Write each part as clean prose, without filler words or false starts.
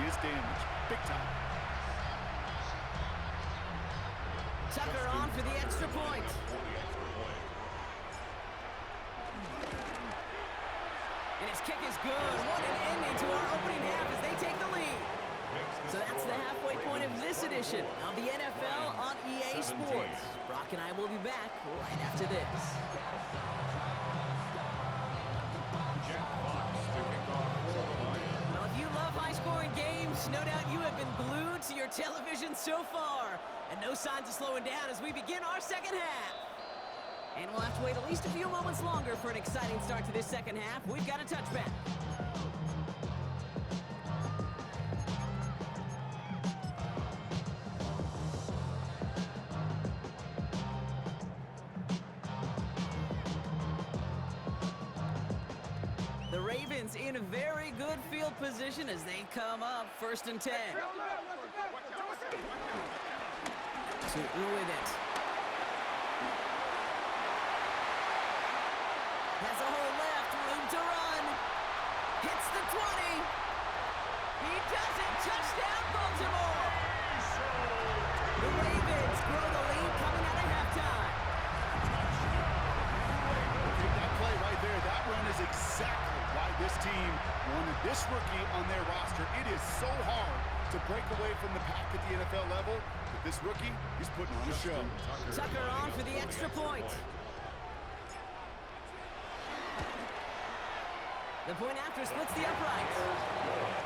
is damaged. Big time. Tucker on for the extra point. And his kick is good. What an ending to our opening half as they take the lead. So that's the halfway point of this edition of the NFL on EA Sports. Brock and I will be back right after this. Well, if you love high-scoring games, no doubt you have been glued to your television so far. And no signs of slowing down as we begin our second half. And we'll have to wait at least a few moments longer for an exciting start to this second half. We've got a touchback. The Ravens in a very good field position as they come up 1st and 10. Sutton with it. Has a hole left, room to run. Hits the 20. He does it, touchdown Baltimore. The Ravens grow the lead coming out of halftime. That play right there, that run is exactly why this team wanted this rookie on their roster. It is so hard to break away from the pack at the NFL level, but this rookie, he's putting on a show. Tucker on for the extra point. The point after splits the uprights.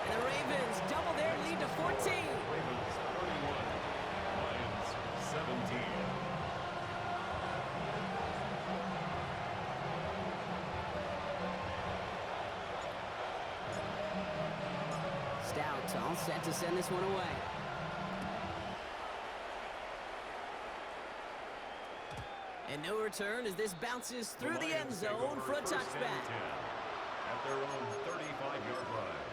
And the Ravens double their lead to 14. Ravens 31, Lions 17. Stout all set to send this one away. And no return as this bounces through the end zone for a touchback. At their own 35-yard line.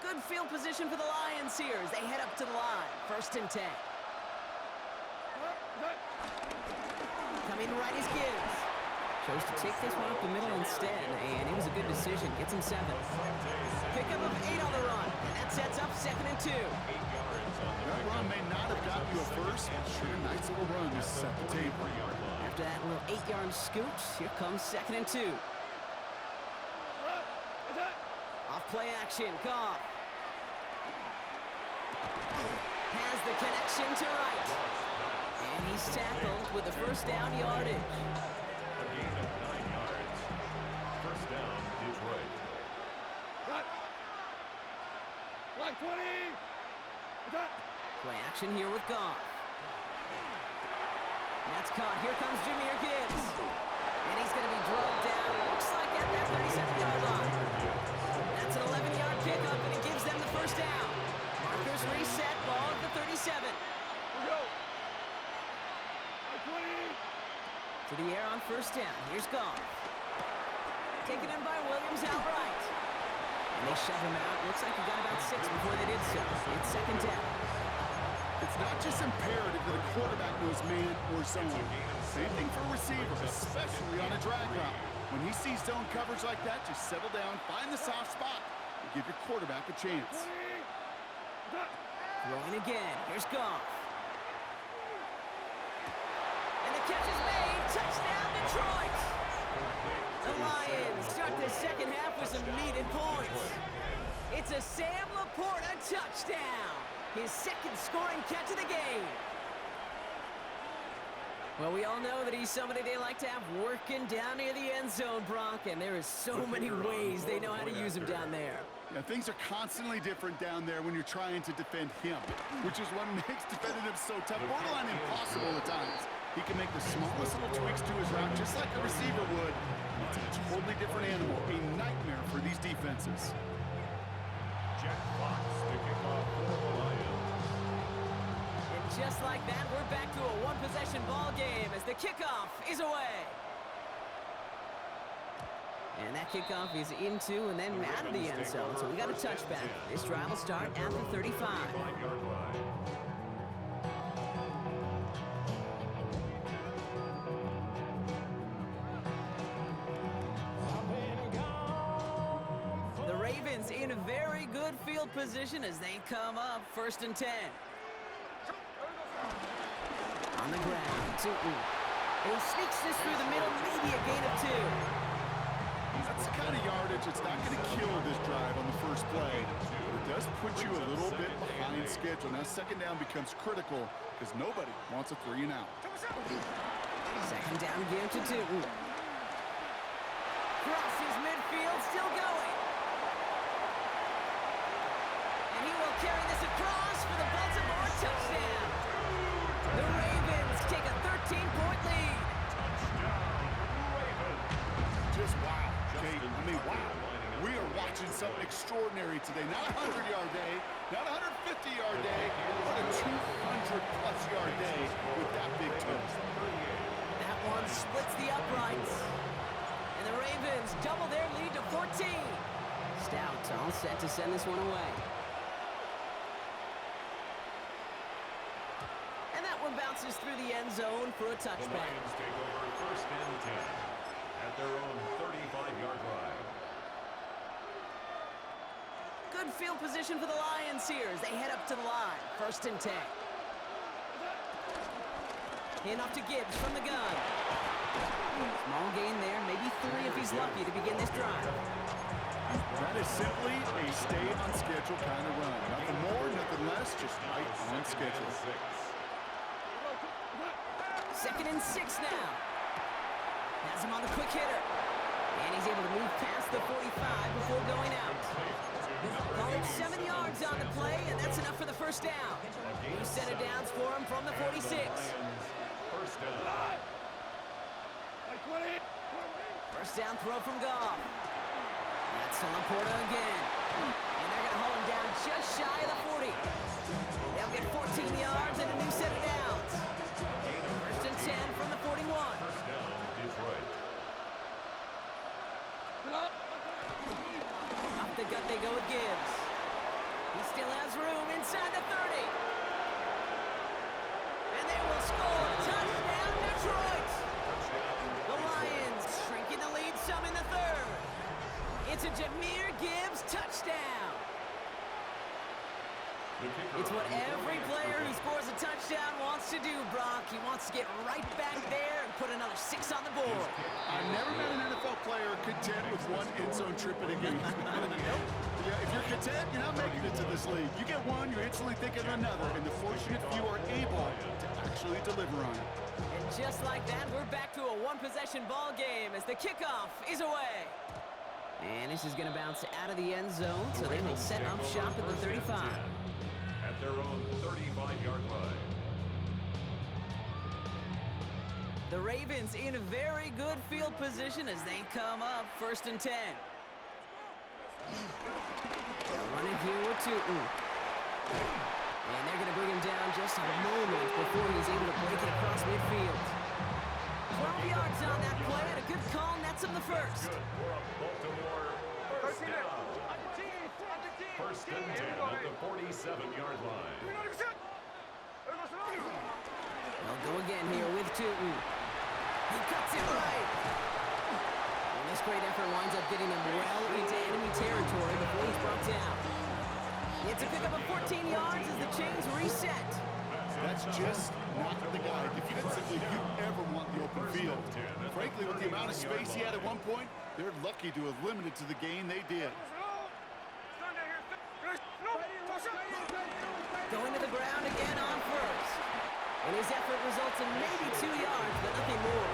Good field position for the Lions here as they head up to the line. 1st and 10. Coming right is Gibbs. Chose to take this one up the middle instead, and it was a good decision. Gets him 7. Pickup of 8 on the run, and that sets up 2nd and 2. 8 yards on the That run may not have gotten you a first, but sure, nice little run to set the table. After that little 8-yard scoot, here comes 2nd and 2. Off play action, Goff. Has the connection to right. And he's tackled with the first down yardage. A gain of 9 yards. First down, Detroit. Like 20! Play action here with Goff. That's caught. Here comes Jahmyr Gibbs. And he's going to be drugged down. Looks like at that 37-yard line. That's an 11-yard pickup, and it gives them the first down. Markers reset, ball at the 37. Go! Like 20! To the air on first down. Here's Goff. Taken in by Williams outright. And they shove him out. Looks like he got about 6 before they did so. It's 2nd down. It's not just imperative that a quarterback knows man or zone. Same thing for a receiver, especially on a drag route. When he sees zone coverage like that, just settle down, find the soft spot, and give your quarterback a chance. Throwing again. Here's Goff. And the catch is made. Touchdown, Detroit. The Lions start the second half with some needed points. It's a Sam Laporta touchdown. His 2nd scoring catch of the game. Well, we all know that he's somebody they like to have working down near the end zone, Brock, and there is so many ways they know how to use him down there. Yeah, things are constantly different down there when you're trying to defend him, which is what makes defending him so tough, borderline impossible at times. He can make the smallest little tweaks to his route, just like a receiver would. It's a totally different animal, a nightmare for these defenses. Jack Fox to kick off for the Lions. And just like that, we're back to a one-possession ball game as the kickoff is away. And that kickoff is into and then out of the end zone, so we got a touchback. This drive will start at the 35. 5-yard line. Ravens in a very good field position as they come up 1st and 10. On the ground, Tootin. He sneaks this through the middle, maybe a gain of 2. That's the kind of yardage that's not going to kill this drive on the first play. But it does put you a little bit behind schedule. Now 2nd down becomes critical because nobody wants a 3 and out. 2nd down give to Tootin. Crosses midfield, still going. And he will carry this across for the Baltimore touchdown. The Ravens take a 13-point lead. Just wow, Kate. I mean, wow. We are watching something extraordinary today. Not a 100-yard day, not a 150-yard day, but a 200-plus yard day with that big toast. That one splits the uprights. And the Ravens double their lead to 14. Stout all set to send this one away. And that one bounces through the end zone for a The touchback. Lions take over 1st and 10 at their own 35-yard line. Good field position for the Lions here as they head up to the line. 1st and 10. Hand off to Gibbs from the gun. Small gain there, maybe 3 if he's lucky to begin this drive. That is simply a stay on schedule kind of run. Nothing more, nothing less, just right on schedule. 2nd and 6 now. Has him on the quick hitter. And he's able to move past the 45 before going out. Calling 7 yards on the play, and that's enough for the 1st down. New set of downs for him from the 46. 1st down. Like 20. 1st down throw from Goff. That's to Laporta again. And they're going to haul him down just shy of the 40. They'll get 14 yards and a new set of downs. 1st and 10 from the 41. 1st down, Detroit. Up the gut they go with Gibbs. He still has room inside the 30. And they will score. Touchdown, Detroit. The Lions shrinking the lead some in the 3rd. It's a Jahmyr Gibbs touchdown. The kicker It's what on the every point player who is scores a touchdown wants to do, Brock. He wants to get right back there and put another 6 on the board. I've never met an NFL player content with one end zone trip in a game. Yeah, if you're content, you're not making it to this league. You get one, you're instantly thinking of another, and the fortunate few are able to actually deliver on it. And just like that, we're back to a one-possession ball game as the kickoff is away. And this is going to bounce out of the end zone, so they will set up shop at the 35. at their own 35-yard line. The Ravens in a very good field position as they come up 1st and 10. They'll run it here with Tootin. And they're going to bring him down just a moment before he's able to break it across midfield. 12 yards on that play and a good call nets him the first. Good for a Baltimore first down. First and 10 at the 47-yard line. They'll go again here with Tootin. He cuts it right. And this great effort winds up getting him well into enemy territory before he's brought down. It's a pickup of 14 yards as the chains reset. That's just not the guy defensively you ever want the open field. Frankly, with the amount of space he had at one point, they're lucky to have limited to the gain they did. Going to the ground again on first. And his effort results in maybe 2 yards, but nothing more.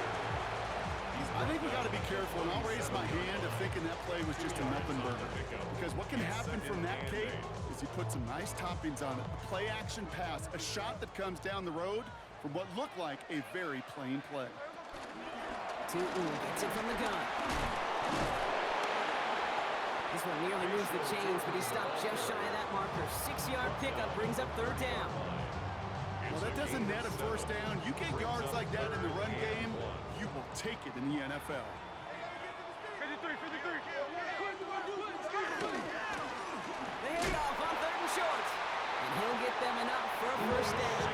I think we got to be careful, and I'll raise my hand of thinking that play was just a nothing burger. Because what can happen from that, Kate, is you put some nice toppings on it. A play-action pass, a shot that comes down the road from what looked like a very plain play. Tootin gets it from the gun. This one nearly moves the chains, but he stopped just shy of that marker. 6-yard pickup brings up 3rd down. Well, that doesn't net a first down. You get yards like that in the run game, you will take it in the NFL. The handoff on 3rd and short. And he'll get them enough for a first down.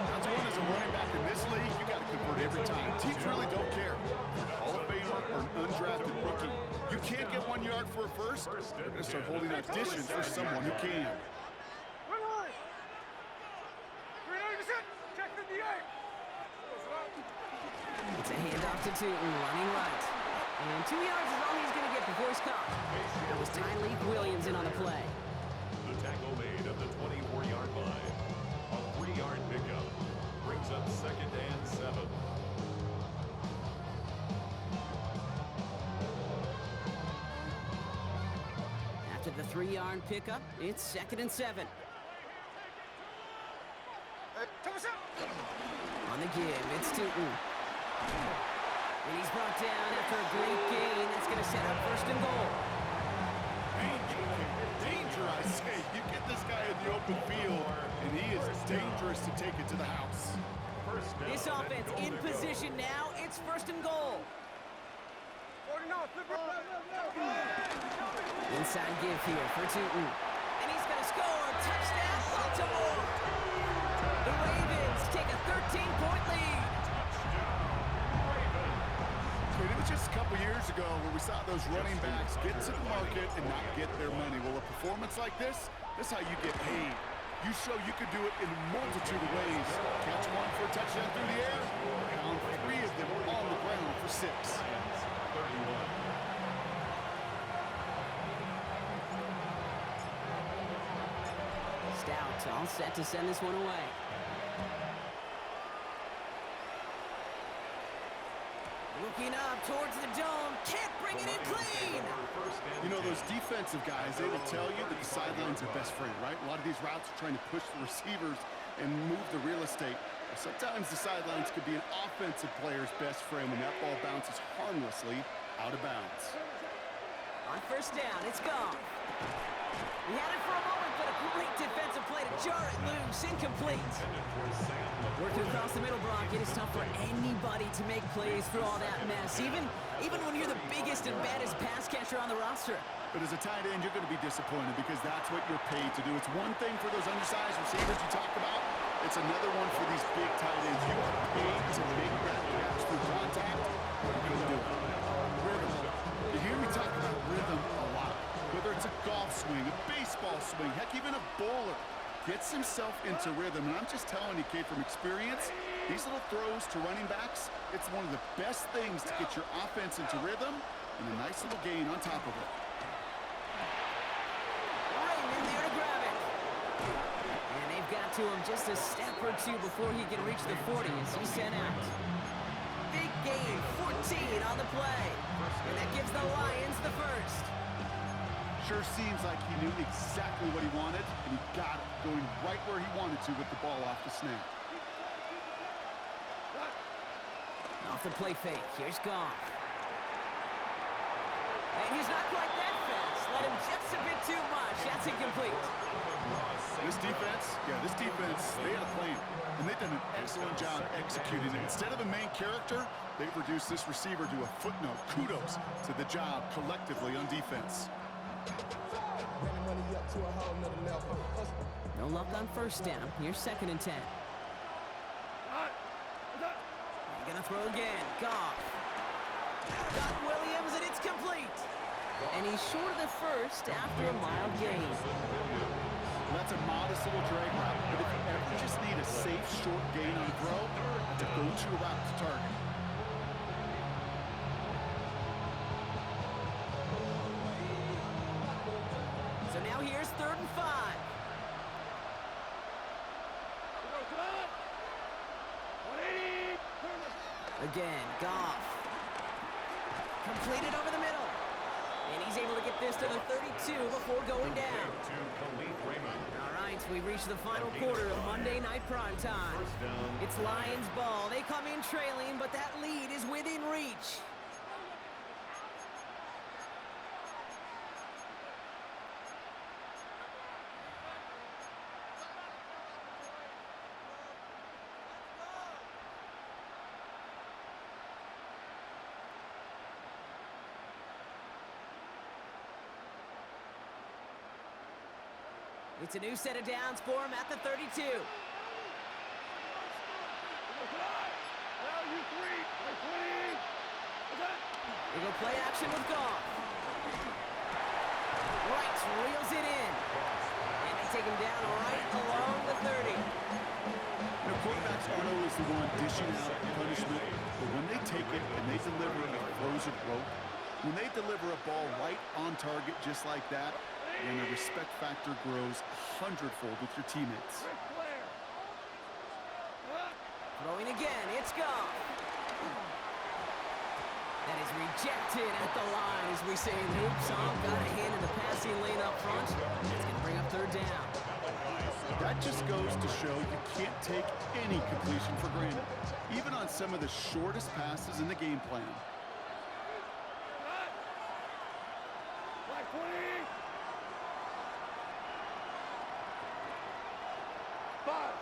That's one as a running back in this league, you got to convert every time. Teams really don't care. Hall of Famer or an undrafted rookie. You can't get 1 yard for a first. They're going to start holding auditions for someone who can. It's a handoff to Tootin, running right. And 2 yards is all he's going to get before he's caught. That was Tyleek Williams in on the play. The tackle made at the 24-yard line. A 3-yard pickup brings up 2nd and 7. After the 3-yard pickup, it's 2nd and 7. On the give, it's Tootin. And he's brought down after a great gain. That's going to set up 1st and goal. Danger, I say. You get this guy in the open field, and he is dangerous to take it to the house. This offense in position now. It's 1st and goal. Inside give here for Tootin. And he's going to score. Touchdown, Baltimore. The Ravens take a 13-point lead. It was just a couple years ago where we saw those running backs get to the market and not get their money. Well, a performance like this is how you get paid. You show you could do it in a multitude of ways. Catch one for a touchdown through the air, pound 3 of them on the ground for 6. 31. Stout all set to send this one away. Looking up towards the dome, can't bring it in clean. You know, those defensive guys, they will tell you that the sideline's their best friend, right? A lot of these routes are trying to push the receivers and move the real estate. But sometimes the sidelines could be an offensive player's best friend when that ball bounces harmlessly out of bounds. On 1st down, it's gone. He had it for a moment, but a great defensive play to jar it loose, incomplete. Working across the middle, Brock, it is tough for anybody to make plays through all that mess, even when you're the biggest and baddest pass catcher on the roster. But as a tight end, you're going to be disappointed because that's what you're paid to do. It's one thing for those undersized receivers you talk about. It's another one for these big tight ends. You are paid to make that catch through contact. You're going to do it. Rhythm. You hear me talk about rhythm a lot. Whether it's a golf swing, a baseball swing, heck, even a bowler gets himself into rhythm. And I'm just telling you, kid, from experience, these little throws to running backs, it's one of the best things to get your offense into rhythm and a nice little gain on top of it. Raymond there to grab it. And they've got to him just a step or two before he can reach the 40 as he's sent out. Big gain, 14 on the play. And that gives the Lions the first. Sure seems like he knew exactly what he wanted, and he got it, going right where he wanted to with the ball off the snap. Off the play fake, here's Goff. And he's not quite that fast. Let him just a bit too much. That's incomplete. This defense, they had a plan, and they've done an excellent job executing it. Instead of a main character, they've reduced this receiver to a footnote. Kudos to the job collectively on defense. No luck on 1st down. Here's 2nd and 10. He's gonna throw again. Goff. Got Williams, and it's complete. And he's short of the first after a mild gain. That's a modest little drag route, but if you ever just need a safe, short gain on a throw, that's a go-to route to target. So now here's 3rd and 5. Again, Goff. Completed over the middle. And he's able to get this to the 32 before going down. All right, we've reached the final quarter of Monday Night Primetime. It's Lions ball. They come in trailing, but that lead is within reach. It's a new set of downs for him at the 32. They go play action with Goff. Right, reels it in. And they take him down right along the 30. Now, quarterbacks aren't always the one dishing out the punishment, but when they take it and they deliver a frozen rope, when they deliver a ball right on target just like that, then the respect factor grows 100-fold with your teammates. Throwing again, it's Goff. That is rejected at the line, as we say in hoops. Got a hand in the passing lane up front. It's going to bring up third down. That just goes to show you can't take any completion for granted, even on some of the shortest passes in the game plan. Like 20. 5.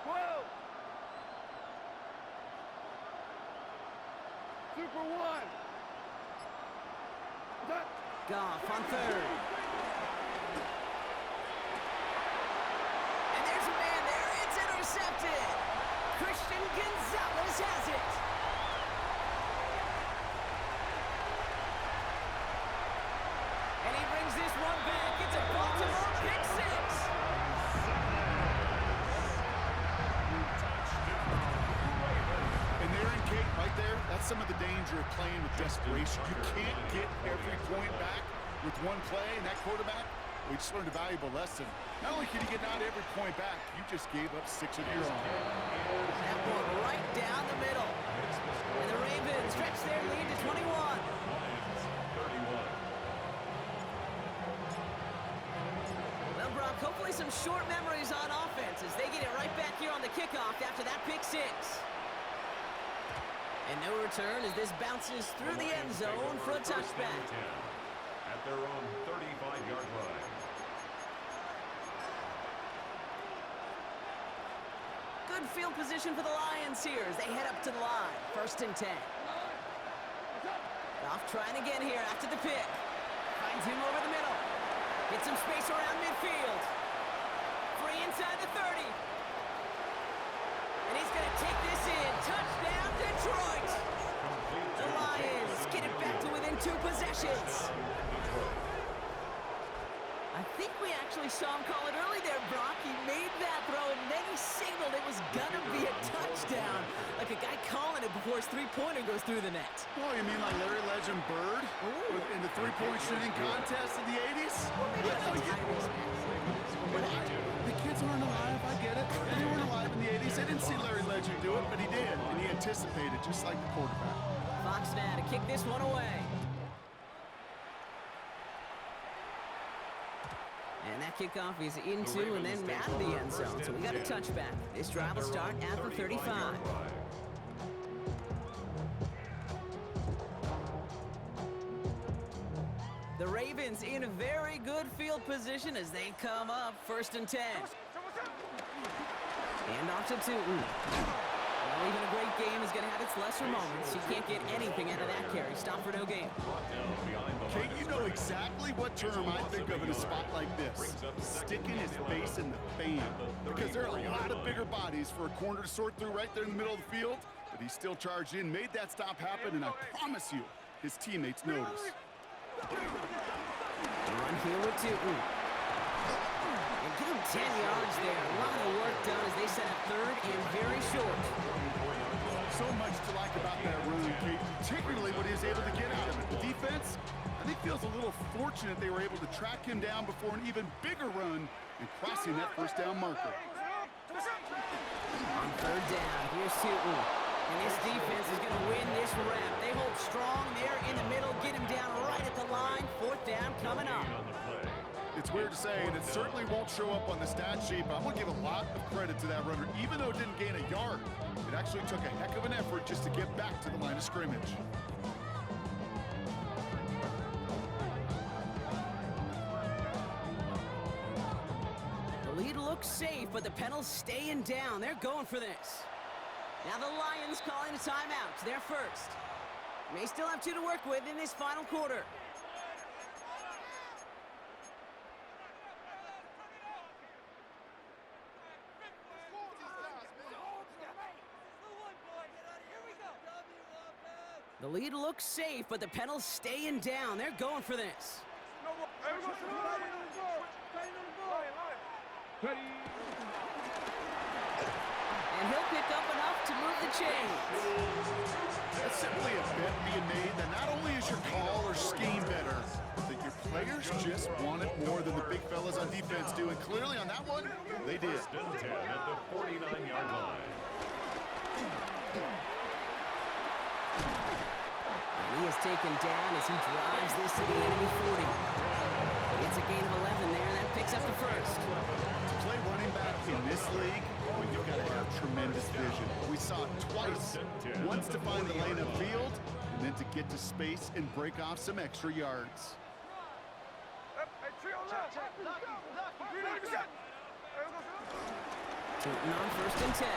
12. Super 1. Goff on third. And there's a man there. It's intercepted. Christian Gonzalez has it. And he brings this one back. It's a Baltimore pick six. And there in Kate, right there, that's some of the danger of playing with desperation. You can't get every point back with one play, and that quarterback, we just learned a valuable lesson. Not only can you get not every point back, you just gave up 6 of your own. That one right down the middle. And the Ravens stretch their lead to 21. Well, Brock, hopefully some short memories on offense as they get it right back here on the kickoff after that pick six. And no return as this bounces through the end zone for a touchback. At their own 35-yard line. Good field position for the Lions here as they head up to the line. 1st and 10. Goff trying again here after the pick. Finds him over the middle. Gets some space around midfield. Free inside the 30. And he's going to take this in. Touchdown, Detroit. The Lions get it back to within 2 possessions. I think we actually saw him call it early there, Brock. He made that throw, and then he signaled it was going to be a touchdown. Like a guy calling it before his three-pointer goes through the net. Oh, you mean like Larry Legend Bird in the three-point shooting contest in the 80s? The kids aren't alive, I get it. They weren't alive in the 80s. They didn't see Larry Legend do it, but he did, and he anticipated just like the quarterback. Fox now to kick this one away. And that kickoff is into and then out of the end zone. So we got a touchback. This drive will start at the 35. The Ravens in a very good field position as they come up 1st and 10. And off to Tootin. Well, even a great game is going to have its lesser moments. You can't get anything out of that carry. Stop for no gain. Kate, you know exactly what term I think of in a spot like this. Sticking his face in the fan. Because there are a lot of bigger bodies for a corner to sort through right there in the middle of the field. But he still charged in, made that stop happen, and I promise you, his teammates notice. Run here with Tootin. And give him 10 yards there. A lot of work done as they set up 3rd and very short. So much to like about that run, Kate, particularly what he was able to get out of it. The defense, I think, feels a little fortunate they were able to track him down before an even bigger run and crossing that 1st down marker. On 3rd down, here's Tootin. And this defense is going to win this rep. They hold strong there in the middle, get him down right at the line. 4th down coming up. It's weird to say, and it certainly won't show up on the stat sheet, but I'm going to give a lot of credit to that runner. Even though it didn't gain a yard, it actually took a heck of an effort just to get back to the line of scrimmage. The lead looks safe, but the Penals staying down. They're going for this. Now the Lions calling a timeout. They're first. May still have 2 to work with in this final quarter. The lead looks safe, but the pedal's staying down. They're going for this. And he'll pick up enough to move the chains. That's simply a bet being made that not only is your call or scheme better, but that your players just want it more than the big fellas on defense do. And clearly on that one, they did. First and 10 at the 49-yard line. And he is taken down as he drives this to the enemy 40. It's a gain of 11 there, and that picks up the first. To play running back in this league, well, you've got to have tremendous vision. We saw it twice. Once to find the lane upfield, and then to get to space and break off some extra yards. Tootin on first and 10.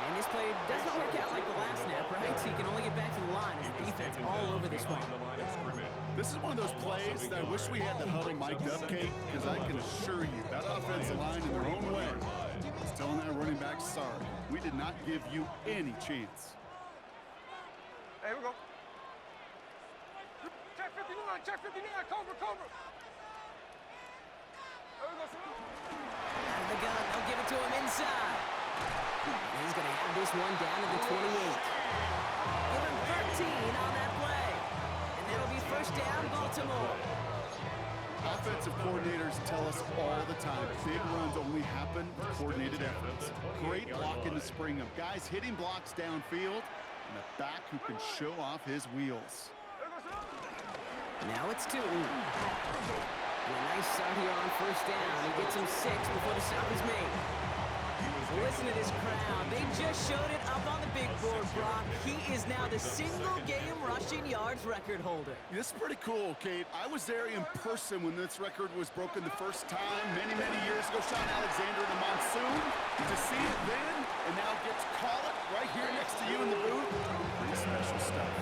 And this play doesn't work out like the last snap, right? So he can only get back to the line as the defense all over this one. This is one of those plays that I wish we had the huddle mic'd up, Kate, because I can assure you that offensive line in their own way is telling that running back, sorry, we did not give you any chance. Here we go. Check 59, check 59, Cobra, Cobra. There we go, sir. Out of the gun, they'll give it to him inside. And he's going to have this one down to the 28. Give him 13 on that play. And that'll be first down, Baltimore. Offensive coordinators tell us all the time, big runs only happen with coordinated efforts. Great block in the spring of guys hitting blocks downfield and a back who can show off his wheels. Now it's Tootin. A nice start here on first down. He gets him 6 before the stop is made. Listen to this crowd. They just showed it up on the big board, Brock. He is now the single-game rushing yards record holder. This is pretty cool, Kate. I was there in person when this record was broken the first time many, many years ago. Sean Alexander in the Monsoon. To see it then and now get to call it right here next to you in the booth, pretty special stuff.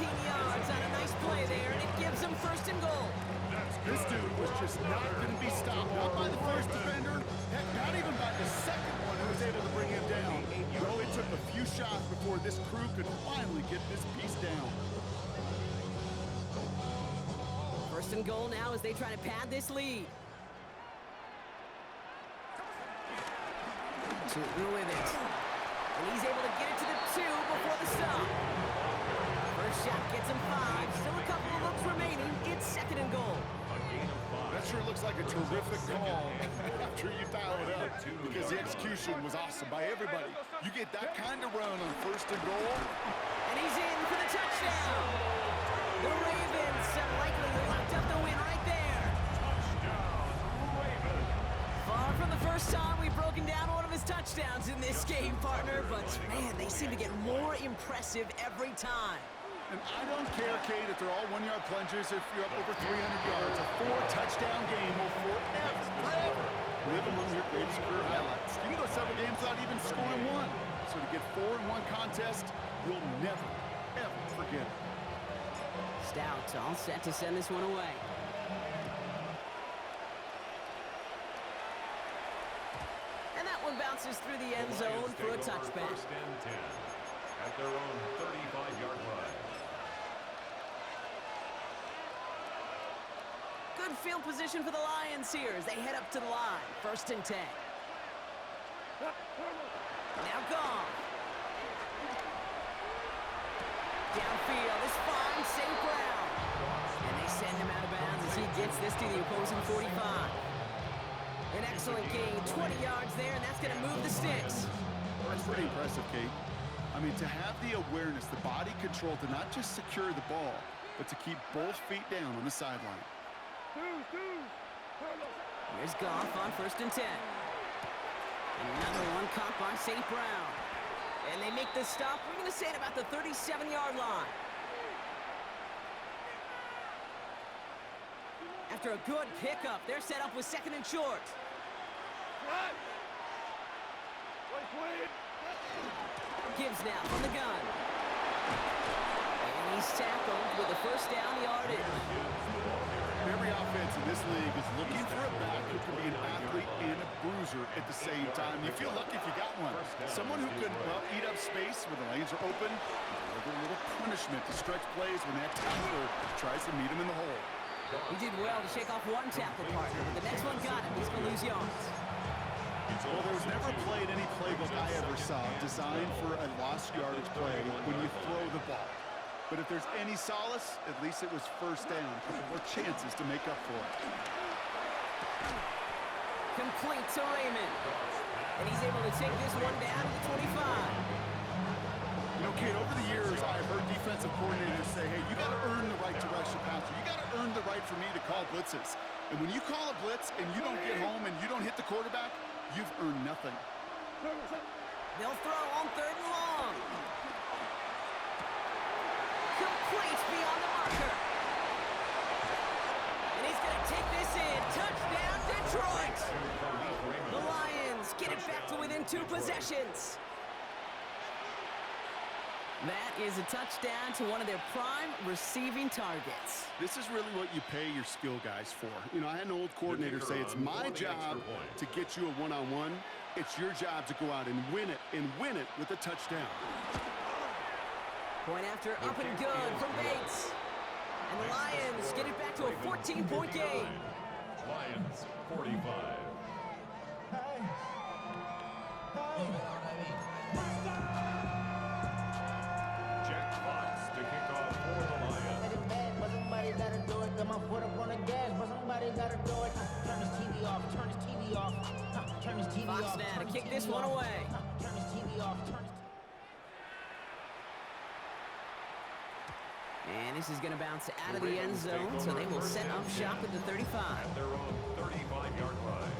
14 yards on a nice play there, and it gives him first and goal. This dude was just not going to be stopped, not by the first defender, heck, not even by the second one who was able to bring him down. No, it took a few shots before this crew could finally get this piece down. First and goal now as they try to pad this lead. Tootin with it. And he's able to get it to the 2 before the stop. First shot gets him 5. Still a couple of looks remaining. It's second and goal. That sure looks like a terrific call after you dial it up, because the execution was awesome by everybody. You get that kind of run on first and goal. And he's in for the touchdown. The Ravens have likely locked up the win right there. Far from the first time we've broken down one of his touchdowns in this game, partner, but man, they seem to get more impressive every time. And I don't care, Kate, if they're all one-yard plungers, if you're up over 300 yards. A 4-touchdown game will forever live among your greatest career highlights. You can go several games without even scoring one. So to get 4 in one contest, you'll never, ever forget it. Stout all set to send this one away. And that one bounces through the end zone for a touchback. First and 10 at their own 35-yard line. Good field position for the Lions here as they head up to the line. First and 10. Now gone. Downfield is fine, St. Brown. And they send him out of bounds as he gets this to the opposing 45. An excellent gain, 20 yards there, and that's going to move the sticks. That's pretty impressive, Kate. I mean, to have the awareness, the body control to not just secure the ball, but to keep both feet down on the sideline. Here's Goff on first and 10. Another one caught by St. Brown. And they make the stop, we're going to say, at about the 37-yard line. After a good pickup, they're set up with second and short. Gibbs now from the gun. And He's tackled with a first down yardage. Every offense in this league is looking for a back who can be an athlete and a bruiser at the same time. You feel lucky if you got one. Someone who can, well, eat up space when the lanes are open, and deliver a little punishment to stretch plays when that tackler tries to meet him in the hole. He did well to shake off one tackle partner, but the next one got him. He's going to lose yards. Well, there was never a play in any playbook I ever saw designed for a lost yardage play when you throw the ball. But if there's any solace, at least it was first down, or chances to make up for it. Complete to Raymond. And he's able to take this one down to the 25. You know, Kate, over the years, I've heard defensive coordinators say, hey, you got to earn the right to rush the passer. You got to earn the right for me to call blitzes. And when you call a blitz and you don't get home and you don't hit the quarterback, you've earned nothing. They'll throw on 3rd and long. Complete beyond the marker. And he's going to take this in. Touchdown, Detroit. The Lions get it back to within 2 possessions. That is a touchdown to one of their prime receiving targets. This is really what you pay your skill guys for. You know, I had an old coordinator say it's my job to get you a one-on-one. It's your job to go out and win it with a touchdown. Point after up and good from Bates. And the Lions get it back to a 14-point game. Lions 45. Jack Fox to kick off for the Lions. Somebody gotta do it. Got my foot up on the gas, but somebody gotta do it. Turn his TV off. Turn his TV off. Turn his TV Fox off. now to kick this one away. Turn his TV off. And this is going to bounce out of the end zone, so they will set up shop at the 35. At their own 35-yard line.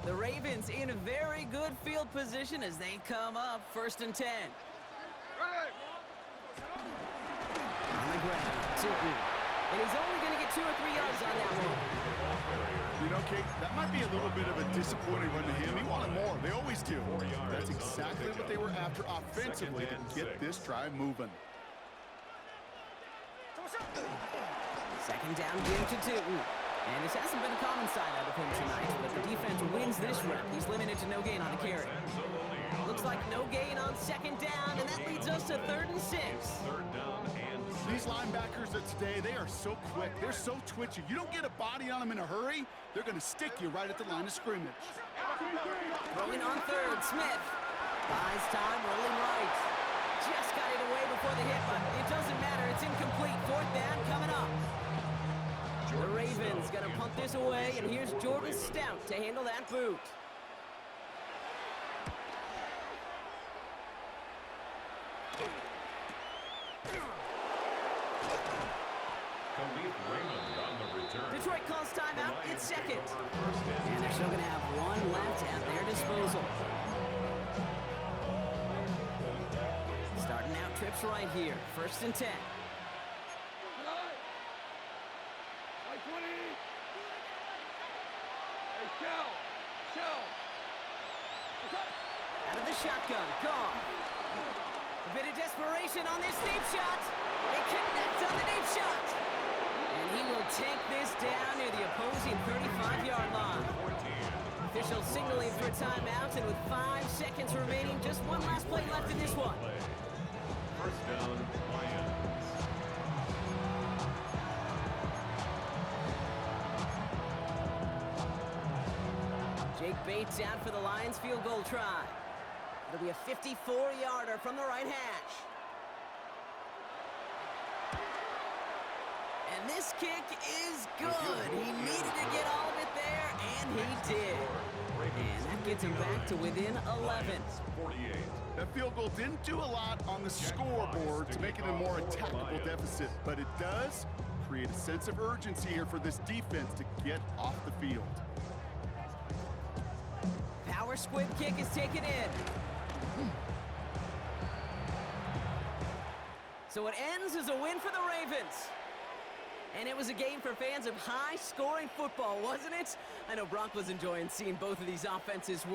The Ravens in a very good field position as they come up 1st and 10. On the ground, Tilton. And he's only going to get 2 or 3 yards on that one. You know, Kate, that might be a little bit of a disappointing run to him. He wanted more. They always do. That's exactly what they were after offensively to get this drive moving. 2nd down, give to Tilton. And this hasn't been a common side out of him tonight, but the defense wins this rep. He's limited to no gain on the carry. Looks like no gain on 2nd down, and that leads us to 3rd and 6. 3rd down and 6. These linebackers of today, they are so quick. They're so twitchy. You don't get a body on them in a hurry, they're going to stick you right at the line of scrimmage. Rolling on 3rd, Smith. Buys time, rolling right. Just got it away before the hit, but it doesn't matter. It's incomplete. 4th down coming up. The Ravens going to punt this away, and here's Jordan Stout to handle that boot. Khalif Raymond on the return. Detroit calls timeout. It's 2nd. And they're still going to have 1 left at their disposal. Starting out trips right here. 1st and 10. Out of the shotgun, gone. A bit of desperation on this deep shot. They connect on the deep shot. And he will take this down near the opposing 35-yard line. Officials signaling for a timeout, and with 5 seconds remaining, just one last play left in this one. 1st down, Lions. Jake Bates out for the Lions field goal try. It'll be a 54-yarder from the right hash. And this kick is good. He needed to get all of it there, and he did. And that gets him back to within 11. 48. That field goal didn't do a lot on the scoreboard to make it a more attackable deficit, but it does create a sense of urgency here for this defense to get off the field. Power squib kick is taken in. So it ends as a win for the Ravens. And it was a game for fans of high-scoring football, wasn't it? I know Brock was enjoying seeing both of these offenses